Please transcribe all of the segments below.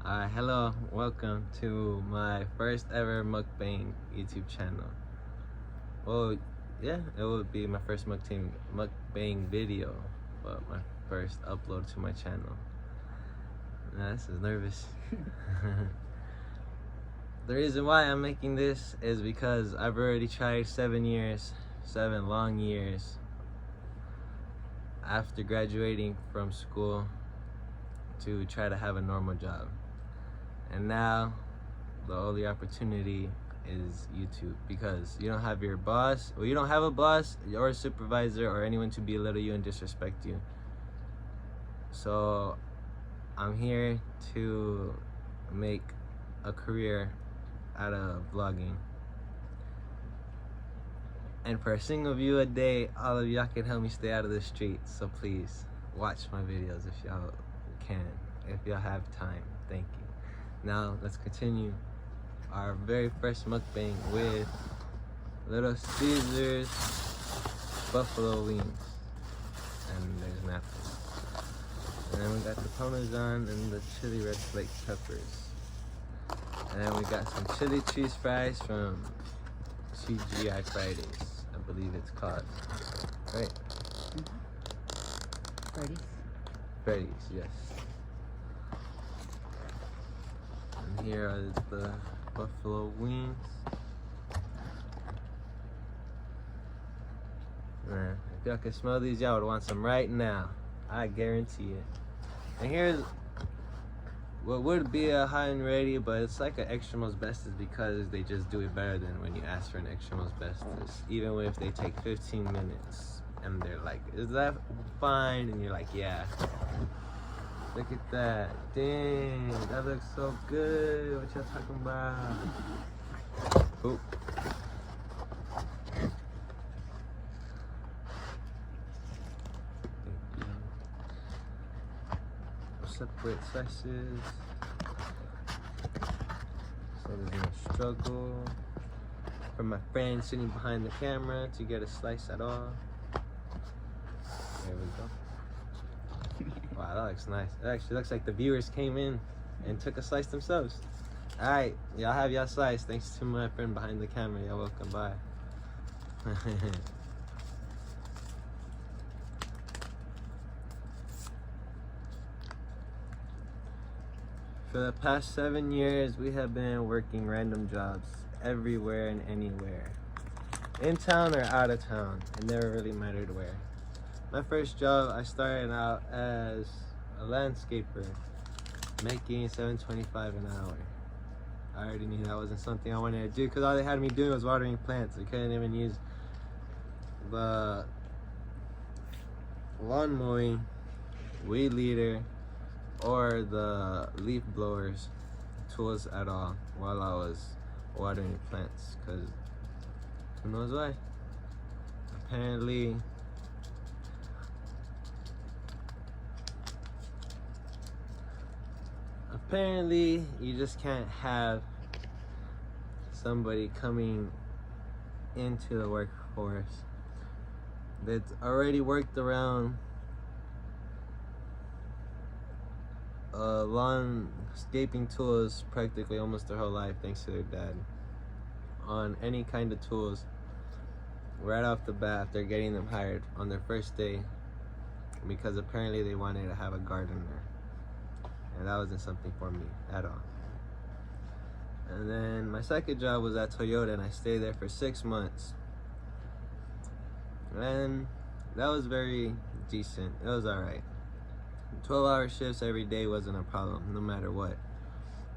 Hello, welcome to my first ever mukbang YouTube channel. Well, yeah, it would be my first mukbang video, but my first upload to my channel. This is nervous. The reason why I'm making this is because I've already tried 7 long years after graduating from school to try to have a normal job. And now the only opportunity is YouTube, because you don't have your boss, or you don't have a boss or a supervisor or anyone to belittle you and disrespect you. So I'm here to make a career out of vlogging. And for a single view a day, all of y'all can help me stay out of the streets. So please watch my videos if y'all can, if y'all have time. Thank you. Now let's continue our very first mukbang with Little Caesar's buffalo wings. And there's napkins. And then we got the Parmesan and the chili red flake peppers. And then we got some chili cheese fries from CGI Fridays, I believe it's called. Right? Freddy's, yes. And here are the buffalo wings. Man, if y'all can smell these, y'all would want some right now. I guarantee it. And here's what would be a high and ready, but it's like an extra most bestest because they just do it better than when you ask for an extra most bestest. Even if they take 15 minutes and they're like, is that fine? And you're like, yeah. Look at that. Dang, that looks so good. What y'all talking about? Oop. Separate slices so there's no struggle for my friend sitting behind the camera to get a slice at all. There we go. Wow, that looks nice. It actually looks like the viewers came in and took a slice themselves. Alright, y'all have y'all slice. Thanks to my friend behind the camera. Y'all welcome. Bye. For the past 7 years, we have been working random jobs everywhere and anywhere. In town or out of town. It never really mattered where. My first job, I started out as a landscaper, making $7.25 an hour. I already knew that wasn't something I wanted to do because all they had me doing was watering plants. I couldn't even use the lawn mowing, weed leader, or the leaf blowers tools at all while I was watering plants, because who knows why. Apparently you just can't have somebody coming into the workforce that's already worked around landscaping tools practically almost their whole life, thanks to their dad, on any kind of tools. Right off the bat, they're getting them hired on their first day because apparently they wanted to have a gardener, and that wasn't something for me at all. And then my second job was at Toyota, and I stayed there for 6 months, and that was very decent. It was alright. 12-hour shifts every day wasn't a problem, no matter what.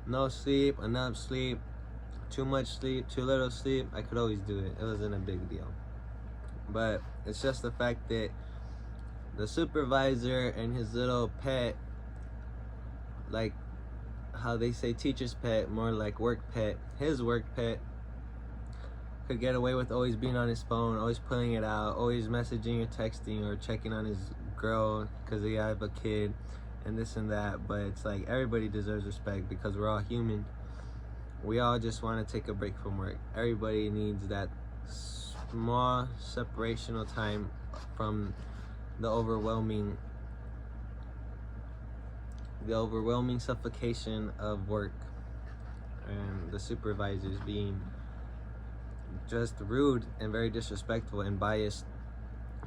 No sleep, enough sleep, too much sleep, too little sleep, I could always do it. It wasn't a big deal. But it's just the fact that the supervisor and his little pet, like how they say teacher's pet, more like work pet, his work pet, could get away with always being on his phone, always pulling it out, always messaging or texting or checking on his girl because they have a kid and this and that. But it's like everybody deserves respect because we're all human. We all just want to take a break from work. Everybody needs that small separational time from the overwhelming the overwhelming suffocation of work, and the supervisors being just rude and very disrespectful and biased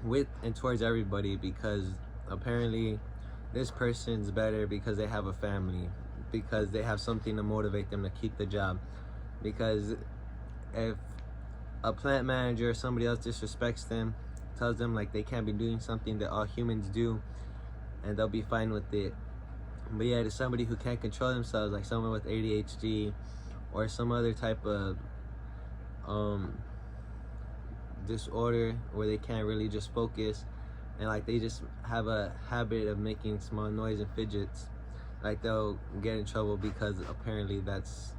with and towards everybody, because apparently this person's better because they have a family, because they have something to motivate them to keep the job. Because if a plant manager or somebody else disrespects them, tells them like they can't be doing something that all humans do, and they'll be fine with it. But yeah, to somebody who can't control themselves, like someone with ADHD or some other type of disorder where they can't really just focus, and like they just have a habit of making small noise and fidgets, like they'll get in trouble because apparently that's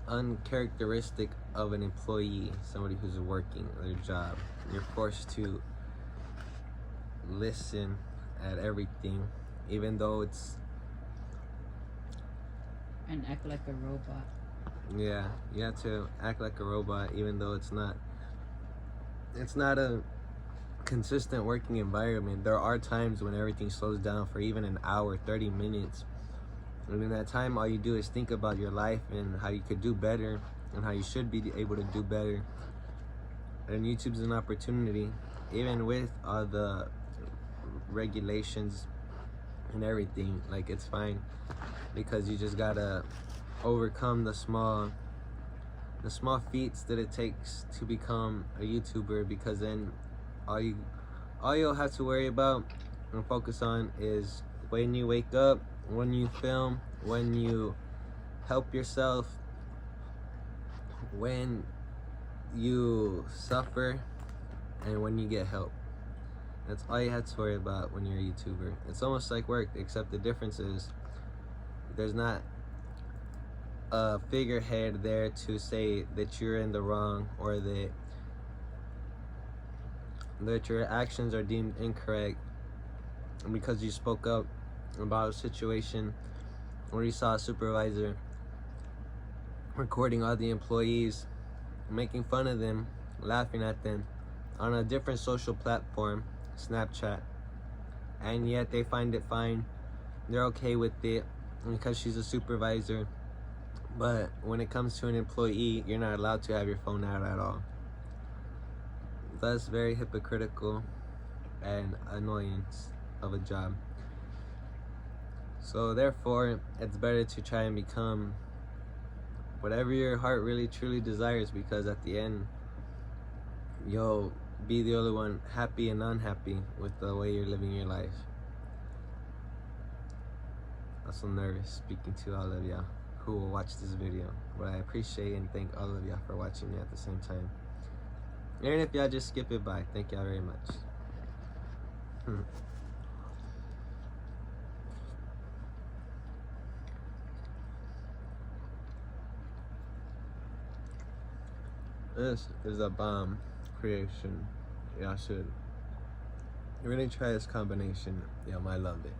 uncharacteristic of an employee, somebody who's working their job. You're forced to listen at everything, even though it's, and act like a robot. Yeah, you have to act like a robot, even though it's not a consistent working environment. There are times when everything slows down for even an hour, 30 minutes. And in that time, all you do is think about your life and how you could do better and how you should be able to do better. And YouTube's an opportunity, even with all the regulations and everything, like it's fine, because you just gotta overcome the small feats that it takes to become a YouTuber, because then all you'll have to worry about and focus on is when you wake up, when you film, when you help yourself, when you suffer, and when you get help. That's all you have to worry about when you're a YouTuber. It's almost like work, except the difference is there's not a figurehead there to say that you're in the wrong, or that your actions are deemed incorrect because you spoke up about a situation where you saw a supervisor recording all the employees, making fun of them, laughing at them on a different social platform, Snapchat, and yet they find it fine. They're okay with it because she's a supervisor. But when it comes to an employee, you're not allowed to have your phone out at all. That's very hypocritical and annoyance of a job. So therefore, it's better to try and become whatever your heart really truly desires, because at the end, you'll be the only one happy and unhappy with the way you're living your life. I'm so nervous speaking to all of y'all who will watch this video, but I appreciate and thank all of y'all for watching me at the same time. Even if y'all just skip it by, thank y'all very much. This is a bomb creation. Y'all should really try this combination. Y'all might love it.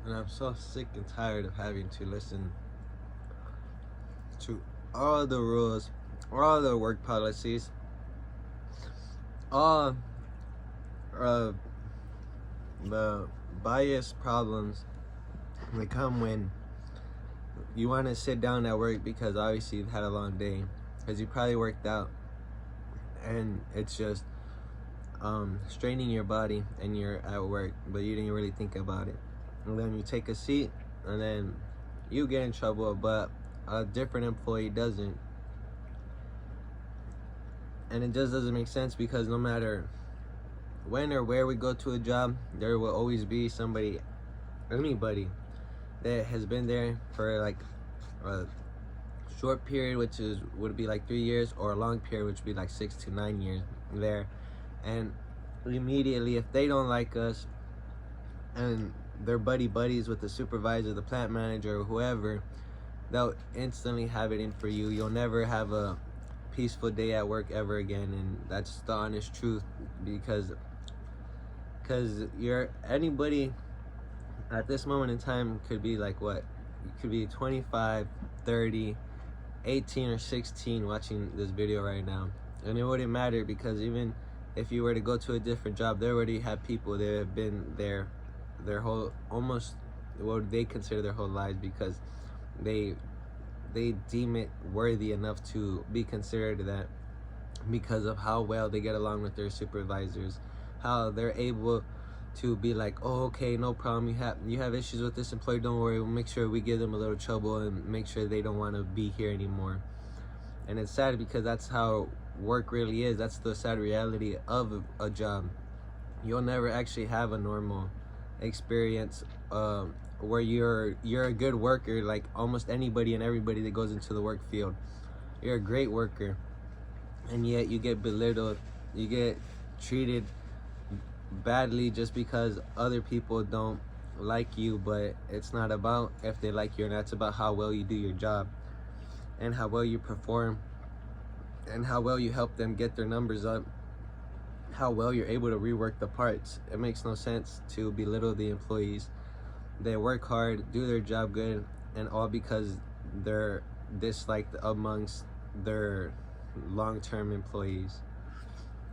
And I'm so sick and tired of having to listen to all the rules, all the work policies, all the bias problems, they come when you want to sit down at work because obviously you've had a long day, because you probably worked out, and it's just straining your body and you're at work, but you didn't really think about it. And then you take a seat and then you get in trouble, but a different employee doesn't. And it just doesn't make sense, because no matter when or where we go to a job, there will always be somebody, anybody that has been there for like a short period, which would be like 3 years, or a long period, which would be like 6 to 9 years there. And immediately, if they don't like us and they're buddies with the supervisor, the plant manager, or whoever, they'll instantly have it in for you. You'll never have a peaceful day at work ever again, and that's the honest truth, because you're anybody at this moment in time could be like, what, you could be 25, 30, 18, or 16 watching this video right now, and it wouldn't matter, because even if you were to go to a different job, they already have people that have been there their whole, almost what they consider their whole lives, because they deem it worthy enough to be considered that, because of how well they get along with their supervisors, how they're able to be like, oh, okay, no problem, you have issues with this employee, don't worry, we'll make sure we give them a little trouble and make sure they don't want to be here anymore. And it's sad, because that's how work really is. That's the sad reality of a job. You'll never actually have a normal experience where you're a good worker, like almost anybody and everybody that goes into the work field. You're a great worker, and yet you get belittled, you get treated badly just because other people don't like you. But it's not about if they like you or not, it's about how well you do your job, and how well you perform, and how well you help them get their numbers up, how well you're able to rework the parts. It makes no sense to belittle the employees. They work hard, do their job good, and all because they're disliked amongst their long-term employees.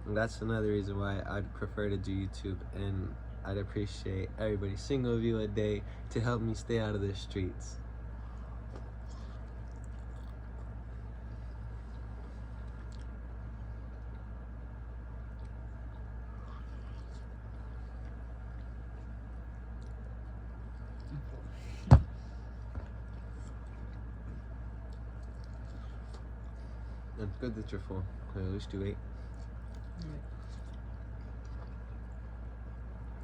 And that's another reason why I'd prefer to do YouTube, and I'd appreciate every single view a day to help me stay out of the streets. It's good that you're full. At least you ate.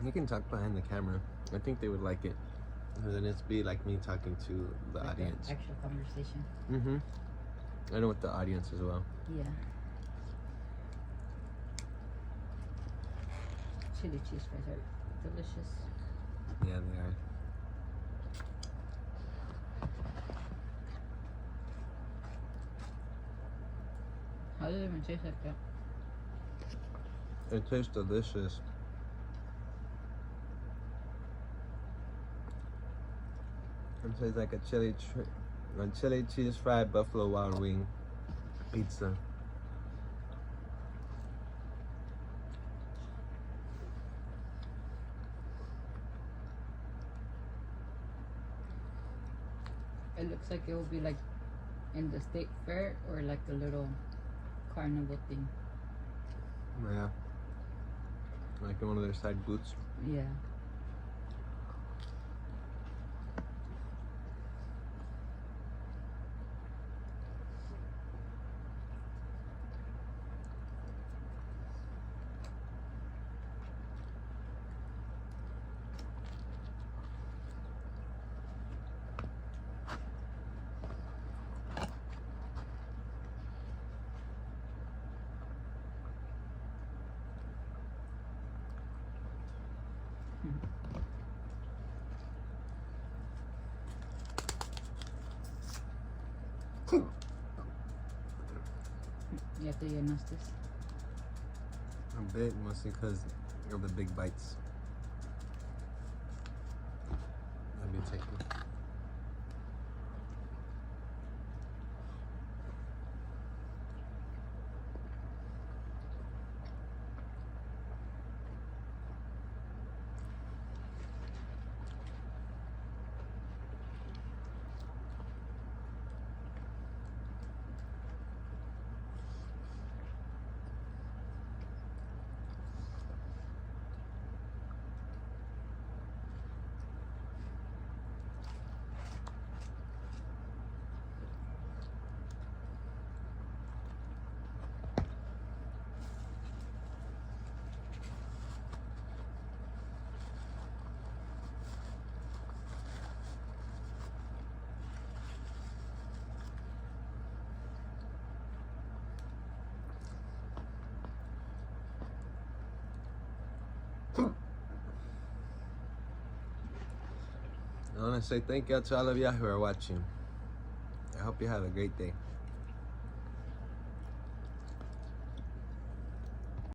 You can talk behind the camera. I think they would like it. And then it's be like me talking to the like audience. Actual conversation. I know, with the audience as well. Yeah. Chili cheese fries are delicious. Yeah, they are. How does it even taste like that? It tastes delicious. It tastes like a chili cheese fried Buffalo Wild Wing pizza. It looks like it will be like in the state fair, or like a little carnival thing. Yeah. Like in one of their side booths. Yeah. Ya te llenaste. A bit, mostly because of the big bites I've been taking. I want to say thank you to all of y'all who are watching. I hope you have a great day.